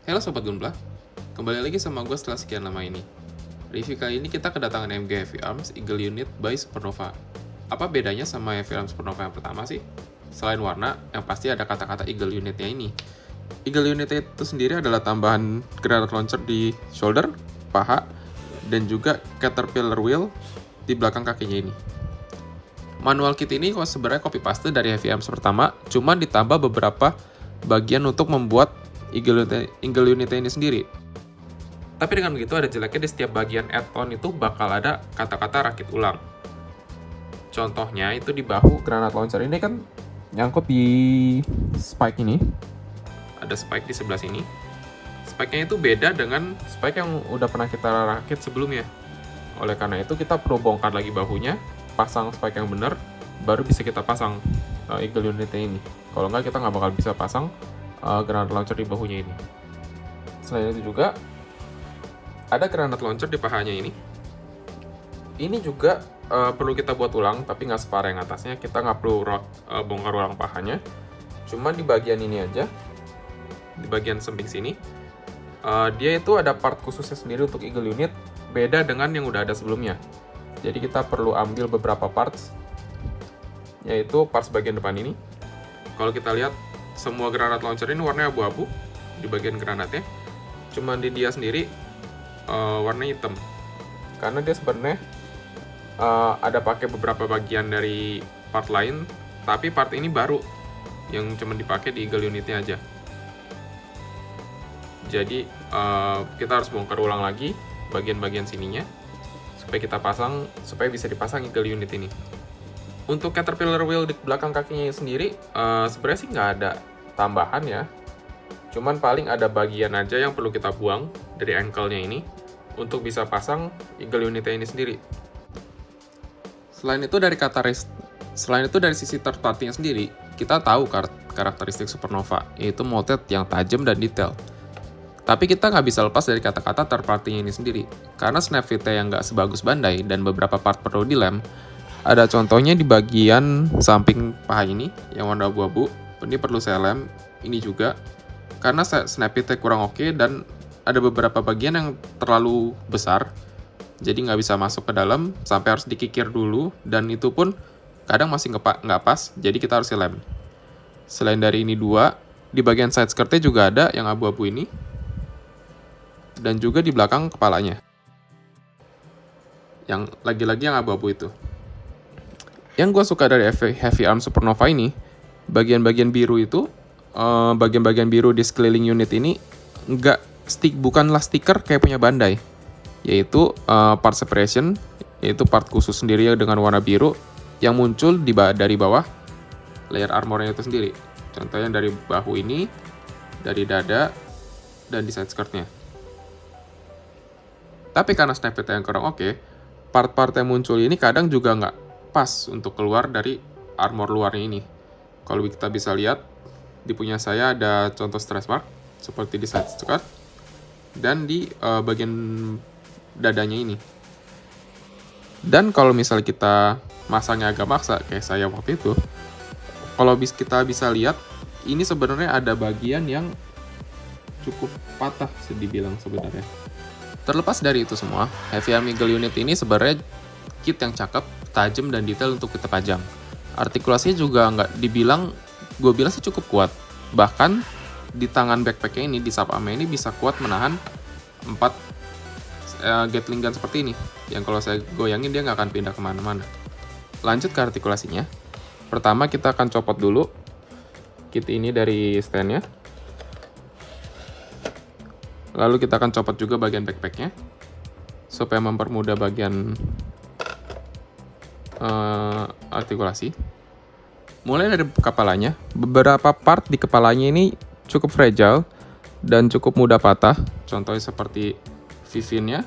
Halo Sobat Gunpla, kembali lagi sama gue setelah sekian lama ini. Review kali ini kita kedatangan MG Heavy Arms Eagle Unit by Supernova. Apa bedanya sama Heavy Arms Supernova yang pertama sih? Selain warna, yang pasti ada kata-kata Eagle Unitnya ini. Eagle Unit itu sendiri adalah tambahan granat launcher di shoulder, paha, dan juga caterpillar wheel di belakang kakinya ini. Manual kit ini sebenarnya copy paste dari Heavy Arms pertama, cuma ditambah beberapa bagian untuk membuat Eagle Unit ini sendiri. Tapi dengan begitu ada jeleknya di setiap bagian add-on itu bakal ada kata-kata rakit ulang. Contohnya itu di bahu granat launcher ini kan nyangkut di spike ini. Ada spike di sebelah sini. Spike-nya itu beda dengan spike yang udah pernah kita rakit sebelumnya. Oleh karena itu kita perlu bongkar lagi bahunya, pasang spike yang benar, baru bisa kita pasang Eagle Unitnya ini. Kalau nggak kita nggak bakal bisa pasang granat launcher di bahunya ini. Selain itu juga ada granat launcher di pahanya ini. Ini juga perlu kita buat ulang, tapi nggak separah yang atasnya. Kita nggak perlu bongkar ulang pahanya. Cuma di bagian ini aja, di bagian samping sini, dia itu ada part khususnya sendiri untuk Eagle Unit, beda dengan yang udah ada sebelumnya. Jadi kita perlu ambil beberapa parts, yaitu parts bagian depan ini. Kalau kita lihat, semua granat launcher ini warnanya abu-abu di bagian granatnya. Cuman di dia sendiri warna hitam. Karena dia sebenarnya ada pakai beberapa bagian dari part lain, tapi part ini baru yang cuma dipakai di Eagle Unitnya aja. Jadi kita harus bongkar ulang lagi bagian-bagian sininya supaya bisa dipasang Eagle Unit ini. Untuk caterpillar wheel di belakang kakinya sendiri, sebenarnya sih nggak ada tambahan ya. Cuman paling ada bagian aja yang perlu kita buang dari ankle-nya ini untuk bisa pasang Eagle Unitnya ini sendiri. Selain itu dari sisi third party-nya sendiri, kita tahu karakteristik Supernova, yaitu molded yang tajam dan detail. Tapi kita nggak bisa lepas dari kata-kata third party-nya ini sendiri, karena snap fit-nya yang nggak sebagus Bandai dan beberapa part perlu dilem. Ada contohnya di bagian samping paha ini yang warna abu-abu. Ini perlu saya lem. Ini juga karena snap fit-nya kurang oke dan ada beberapa bagian yang terlalu besar. Jadi nggak bisa masuk ke dalam sampai harus dikikir dulu, dan itu pun kadang masih nggak pas. Jadi kita harus lem. Selain dari ini dua, di bagian side skirt-nya juga ada yang abu-abu ini. Dan juga di belakang kepalanya. Yang lagi-lagi yang abu-abu itu. Yang gue suka dari Heavy Arms Supernova ini, bagian-bagian biru itu, bagian-bagian biru di sekeliling unit ini bukanlah stiker kayak punya Bandai, yaitu part separation, yaitu part khusus sendiri dengan warna biru yang muncul dari bawah layer armornya itu sendiri. Contohnya dari bahu ini, dari dada, dan di side skirtnya. Tapi karena snap fit yang kurang oke, part-part yang muncul ini kadang juga nggak pas untuk keluar dari armor luarnya ini. Kalau kita bisa lihat, di punya saya ada contoh stress mark seperti di side skirt dan di bagian dadanya ini. Dan kalau misalnya kita masangnya agak maksa kayak saya waktu itu, kalau kita bisa lihat, ini sebenarnya ada bagian yang cukup patah dibilang sebenarnya. Terlepas dari itu semua, Heavy Arms Eagle Unit ini sebenarnya kit yang cakep, tajam, dan detail untuk kita pajang. Artikulasinya juga gue bilang sih cukup kuat. Bahkan di tangan backpacknya ini, di sub-armnya ini bisa kuat menahan 4 Gatling gun seperti ini. Yang kalau saya goyangin dia nggak akan pindah kemana-mana. Lanjut ke artikulasinya. Pertama kita akan copot dulu kit ini dari stand-nya. Lalu kita akan copot juga bagian backpacknya supaya mempermudah bagian artikulasi. Mulai dari kepalanya, beberapa part di kepalanya ini cukup fragile dan cukup mudah patah. Contohnya seperti vivinnya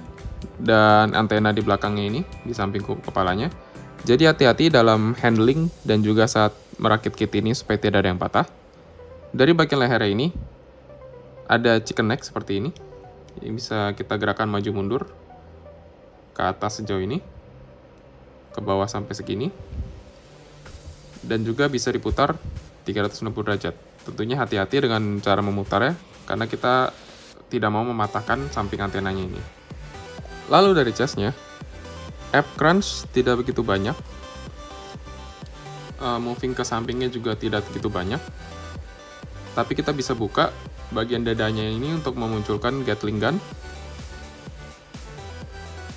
dan antena di belakangnya ini di samping kepalanya. Jadi hati-hati dalam handling dan juga saat merakit kit ini supaya tidak ada yang patah. Dari bagian lehernya ini ada chicken neck seperti ini. Ini bisa kita gerakan maju mundur ke atas sejauh ini, ke bawah sampai segini, dan juga bisa diputar 360 derajat. Tentunya hati-hati dengan cara memutarnya, karena kita tidak mau mematahkan samping antenanya ini. Lalu dari chestnya, app crunch tidak begitu banyak, moving ke sampingnya juga tidak begitu banyak, tapi kita bisa buka bagian dadanya ini untuk memunculkan Gatling gun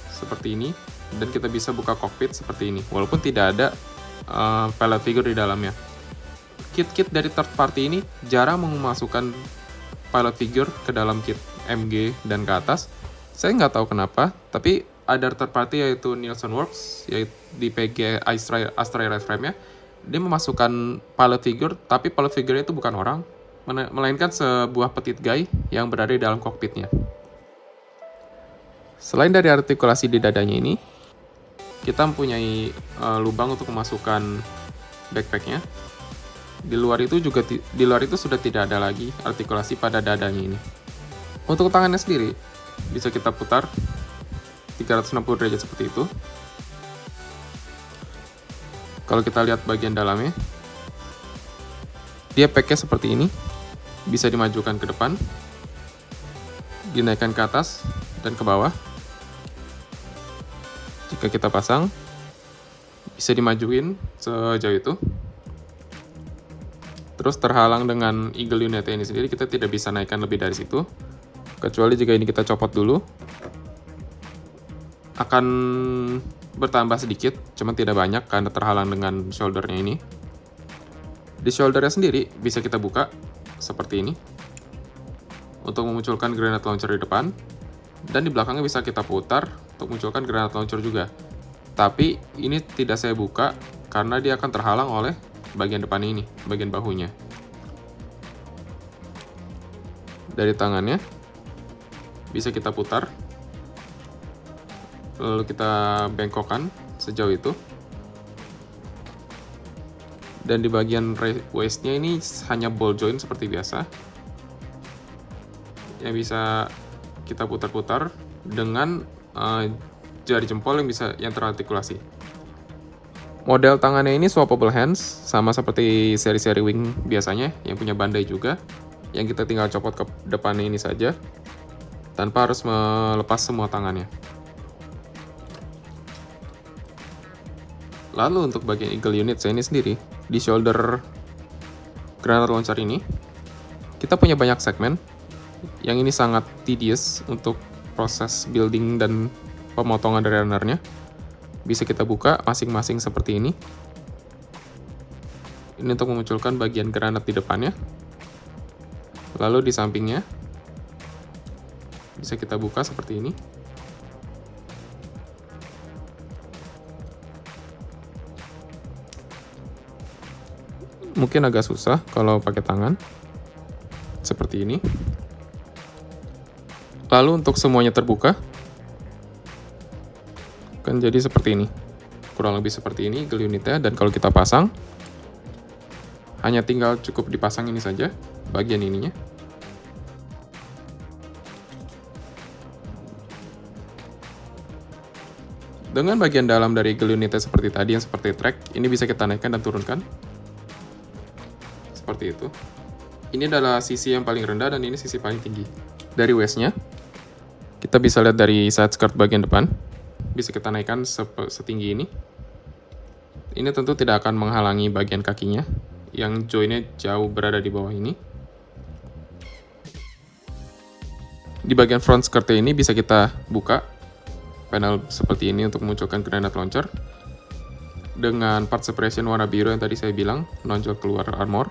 seperti ini, dan kita bisa buka cockpit seperti ini walaupun tidak ada pilot figure di dalamnya. Kit-kit dari third party ini jarang memasukkan pilot figure ke dalam kit MG dan ke atas. Saya nggak tahu kenapa, tapi ada third party yaitu Nielsen Works, yaitu di PG Astra Airframe-nya, dia memasukkan pilot figure, tapi pilot figure itu bukan orang, melainkan sebuah petite guy yang berada di dalam kokpitnya. Selain dari artikulasi di dadanya ini, kita mempunyai lubang untuk memasukkan backpacknya. Di luar itu sudah tidak ada lagi artikulasi pada dadanya ini. Untuk tangannya sendiri bisa kita putar 360 derajat seperti itu. Kalau kita lihat bagian dalamnya, dia packnya seperti ini, bisa dimajukan ke depan, dinaikkan ke atas dan ke bawah. Jika kita pasang, bisa dimajuin sejauh itu. Terus terhalang dengan eagle unit ini sendiri, kita tidak bisa naikkan lebih dari situ. Kecuali jika ini kita copot dulu, akan bertambah sedikit, cuma tidak banyak karena terhalang dengan shouldernya ini. Di shouldernya sendiri bisa kita buka seperti ini untuk memunculkan granate launcher di depan, dan di belakangnya bisa kita putar untuk memunculkan granate launcher juga. Tapi ini tidak saya buka karena dia akan terhalang oleh bagian depan ini, bagian bahunya. Dari tangannya bisa kita putar, lalu kita bengkokkan sejauh itu. Dan di bagian waist-nya ini hanya ball joint seperti biasa, yang bisa kita putar-putar dengan jari jempol yang terartikulasi. Model tangannya ini swappable hands, sama seperti seri-seri wing biasanya yang punya bandai juga, yang kita tinggal copot ke depannya ini saja tanpa harus melepas semua tangannya. Lalu untuk bagian eagle unit saya ini sendiri, di shoulder granate launcher ini kita punya banyak segmen, yang ini sangat tedious untuk proses building dan pemotongan dari runnernya. Bisa kita buka masing-masing seperti ini. Ini untuk memunculkan bagian granat di depannya. Lalu di sampingnya bisa kita buka seperti ini. Mungkin agak susah kalau pakai tangan. Seperti ini. Lalu untuk semuanya terbuka, kan jadi seperti ini, kurang lebih seperti ini eagle unitnya. Dan kalau kita pasang, hanya tinggal cukup dipasang ini saja bagian ininya. Dengan bagian dalam dari eagle unitnya seperti tadi, yang seperti track, ini bisa kita naikkan dan turunkan seperti itu. Ini adalah sisi yang paling rendah dan ini sisi paling tinggi. Dari waist-nya kita bisa lihat dari side skirt bagian depan, bisa kita naikkan setinggi ini. Ini tentu tidak akan menghalangi bagian kakinya, yang joinnya jauh berada di bawah ini. Di bagian front skirtnya ini bisa kita buka panel seperti ini untuk memunculkan granate launcher dengan part separation warna biru yang tadi saya bilang, nonjol keluar armor.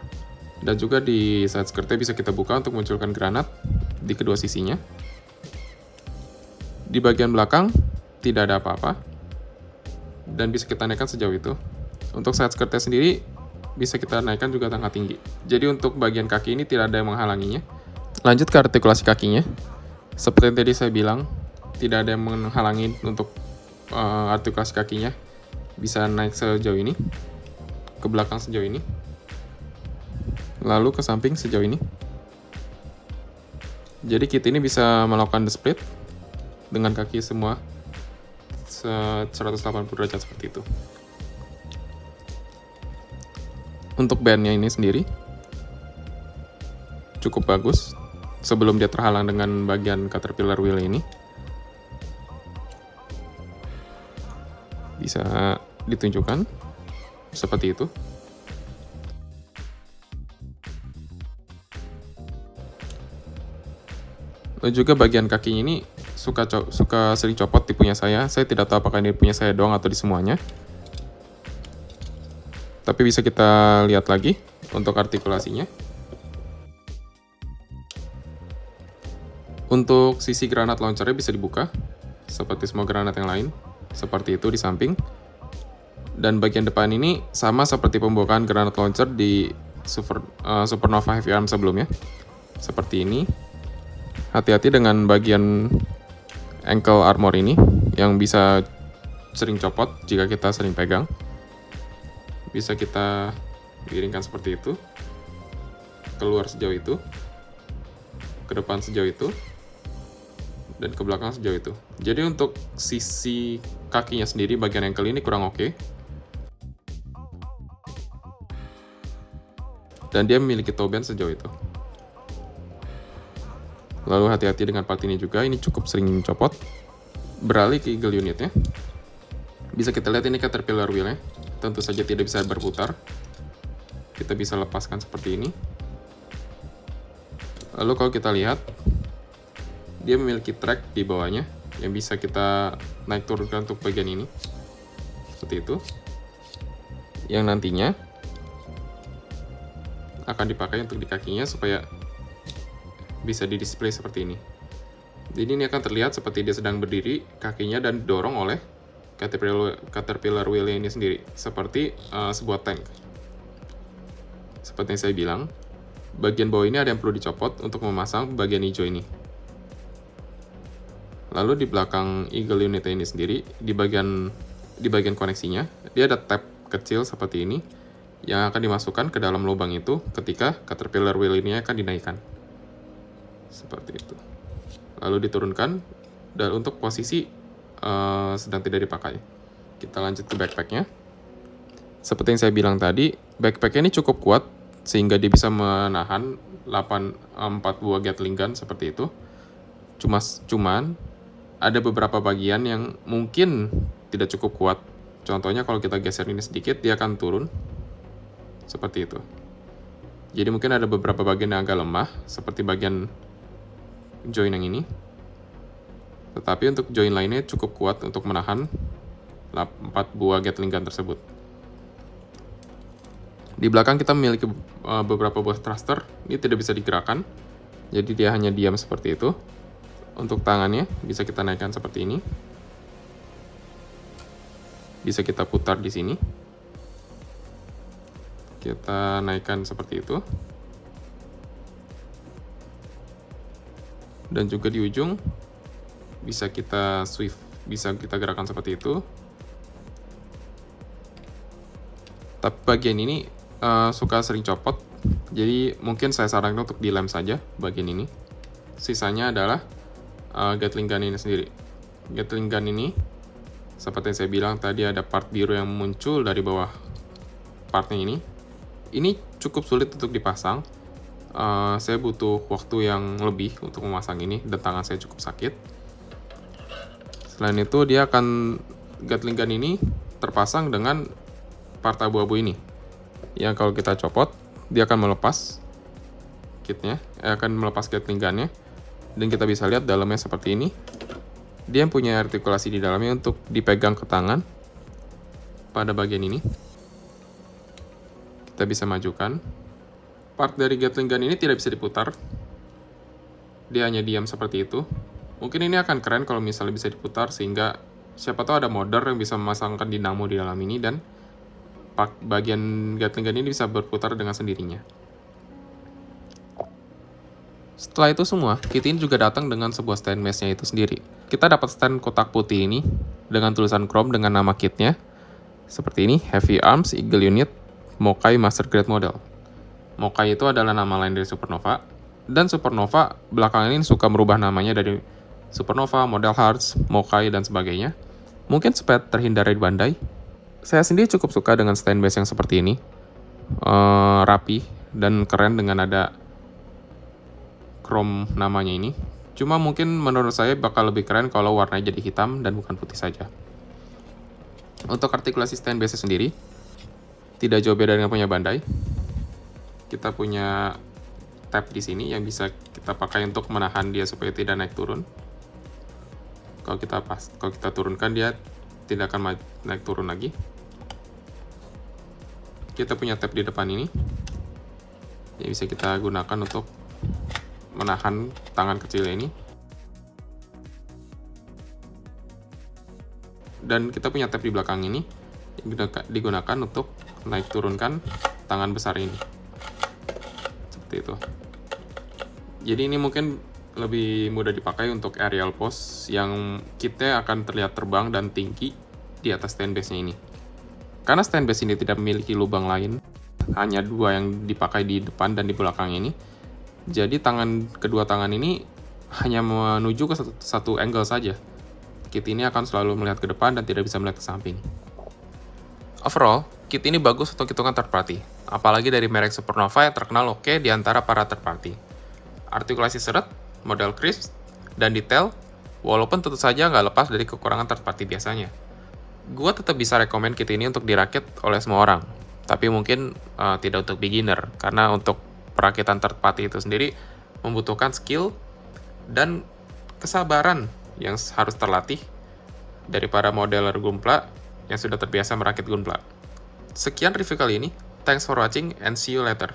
Dan juga di side skirtnya bisa kita buka untuk memunculkan granat di kedua sisinya. Di bagian belakang tidak ada apa-apa, dan bisa kita naikkan sejauh itu. Untuk side skirtnya sendiri bisa kita naikkan juga sangat tinggi. Jadi untuk bagian kaki ini tidak ada yang menghalanginya. Lanjut ke artikulasi kakinya. Seperti yang tadi saya bilang, tidak ada yang menghalangi untuk artikulasi kakinya. Bisa naik sejauh ini, ke belakang sejauh ini, lalu ke samping sejauh ini. Jadi kit ini bisa melakukan the split dengan kaki semua 180 derajat seperti itu. Untuk bandnya ini sendiri cukup bagus, sebelum dia terhalang dengan bagian caterpillar wheel ini. Bisa ditunjukkan seperti itu. Dan juga bagian kakinya ini suka sering copot di punya saya. Saya tidak tahu apakah ini punya saya doang atau di semuanya. Tapi bisa kita lihat lagi untuk artikulasinya. Untuk sisi granat launchernya bisa dibuka, seperti semua granat yang lain. Seperti itu di samping. Dan bagian depan ini sama seperti pembukaan granat launcher di Supernova Heavy Arms sebelumnya. Seperti ini. Hati-hati dengan bagian ankle armor ini yang bisa sering copot jika kita sering pegang. Bisa kita miringkan seperti itu, keluar sejauh itu, ke depan sejauh itu, dan ke belakang sejauh itu. Jadi untuk sisi kakinya sendiri bagian ankle ini kurang oke. Dan dia memiliki toe bend sejauh itu. Lalu hati-hati dengan part ini juga, ini cukup sering copot. Beralih ke eagle unitnya. Bisa kita lihat ini caterpillar wheelnya. Tentu saja tidak bisa berputar. Kita bisa lepaskan seperti ini. Lalu kalau kita lihat, dia memiliki track di bawahnya yang bisa kita naik turunkan untuk bagian ini. Seperti itu. Yang nantinya akan dipakai untuk di kakinya supaya bisa di-display seperti ini. Jadi ini akan terlihat seperti dia sedang berdiri, kakinya dan didorong oleh caterpillar wheel ini sendiri, seperti sebuah tank. Seperti yang saya bilang, bagian bawah ini ada yang perlu dicopot untuk memasang bagian hijau ini. Lalu di belakang eagle unit ini sendiri, di bagian koneksinya, dia ada tab kecil seperti ini yang akan dimasukkan ke dalam lubang itu ketika caterpillar wheel ini akan dinaikkan. Seperti itu. Lalu diturunkan, dan untuk posisi sedang tidak dipakai. Kita lanjut ke backpacknya. Seperti yang saya bilang tadi, backpacknya ini cukup kuat sehingga dia bisa menahan 4 buah Gatling gun seperti itu. Cuman ada beberapa bagian yang mungkin tidak cukup kuat. Contohnya kalau kita geser ini sedikit, dia akan turun seperti itu. Jadi mungkin ada beberapa bagian yang agak lemah, seperti bagian join yang ini. Tetapi untuk join lainnya cukup kuat untuk menahan 4 buah Gatling gun tersebut. Di belakang kita memiliki beberapa buah thruster. Ini tidak bisa digerakkan, jadi dia hanya diam seperti itu. Untuk tangannya bisa kita naikkan seperti ini. Bisa kita putar di sini. Kita naikkan seperti itu. Dan juga di ujung bisa kita swift, bisa kita gerakan seperti itu. Tapi bagian ini suka sering copot, jadi mungkin saya sarankan untuk dilem saja bagian ini. Sisanya adalah Gatling gun ini sendiri. Gatling gun ini, seperti yang saya bilang tadi, ada part biru yang muncul dari bawah partnya ini. Ini cukup sulit untuk dipasang. Saya butuh waktu yang lebih untuk memasang ini dan tangan saya cukup sakit. Selain itu, Gatling gun ini terpasang dengan part abu-abu ini, yang kalau kita copot, dia akan melepas kitnya, akan melepas Gatling gunnya, dan kita bisa lihat dalamnya seperti ini. Dia punya artikulasi di dalamnya untuk dipegang ke tangan pada bagian ini. Kita bisa majukan. Part dari Gatling gun ini tidak bisa diputar. Dia hanya diam seperti itu. Mungkin ini akan keren kalau misalnya bisa diputar, sehingga siapa tahu ada modder yang bisa memasangkan dinamo di dalam ini, dan bagian Gatling gun ini bisa berputar dengan sendirinya. Setelah itu semua, kit ini juga datang dengan sebuah stand mesh-nya itu sendiri. Kita dapat stand kotak putih ini dengan tulisan chrome dengan nama kitnya. Seperti ini, Heavy Arms Eagle Unit Mokai Master Grade Model. Mokai itu adalah nama lain dari Supernova, dan Supernova belakangan ini suka merubah namanya dari Supernova, Model Hearts, Mokai, dan sebagainya. Mungkin supaya terhindar dari Bandai. Saya sendiri cukup suka dengan stand base yang seperti ini. Rapi dan keren dengan ada chrome namanya ini. Cuma mungkin menurut saya bakal lebih keren kalau warnanya jadi hitam dan bukan putih saja. Untuk artikulasi stand base sendiri, tidak jauh beda dengan punya Bandai. Kita punya tab di sini yang bisa kita pakai untuk menahan dia supaya tidak naik turun. Kalau kita turunkan, dia tidak akan naik turun lagi. Kita punya tab di depan ini yang bisa kita gunakan untuk menahan tangan kecilnya ini. Dan kita punya tab di belakang ini yang digunakan untuk naik turunkan tangan besar ini. Seperti itu. Jadi ini mungkin lebih mudah dipakai untuk aerial pose yang kitnya akan terlihat terbang dan tinggi di atas stand base-nya ini. Karena stand base ini tidak memiliki lubang lain, hanya dua yang dipakai di depan dan di belakang ini, jadi kedua tangan ini hanya menuju ke satu angle saja. Kit ini akan selalu melihat ke depan dan tidak bisa melihat ke samping. Overall, kit ini bagus untuk hitungan third party, apalagi dari merek Supernova yang terkenal oke di antara para third party. Artikulasi seret, model crisp, dan detail, walaupun tentu saja nggak lepas dari kekurangan third party biasanya. Gua tetap bisa rekomen kit ini untuk dirakit oleh semua orang, tapi mungkin tidak untuk beginner, karena untuk perakitan third party itu sendiri membutuhkan skill dan kesabaran yang harus terlatih dari para modeler Gunpla yang sudah terbiasa merakit Gunpla. Sekian review kali ini. Thanks for watching and see you later.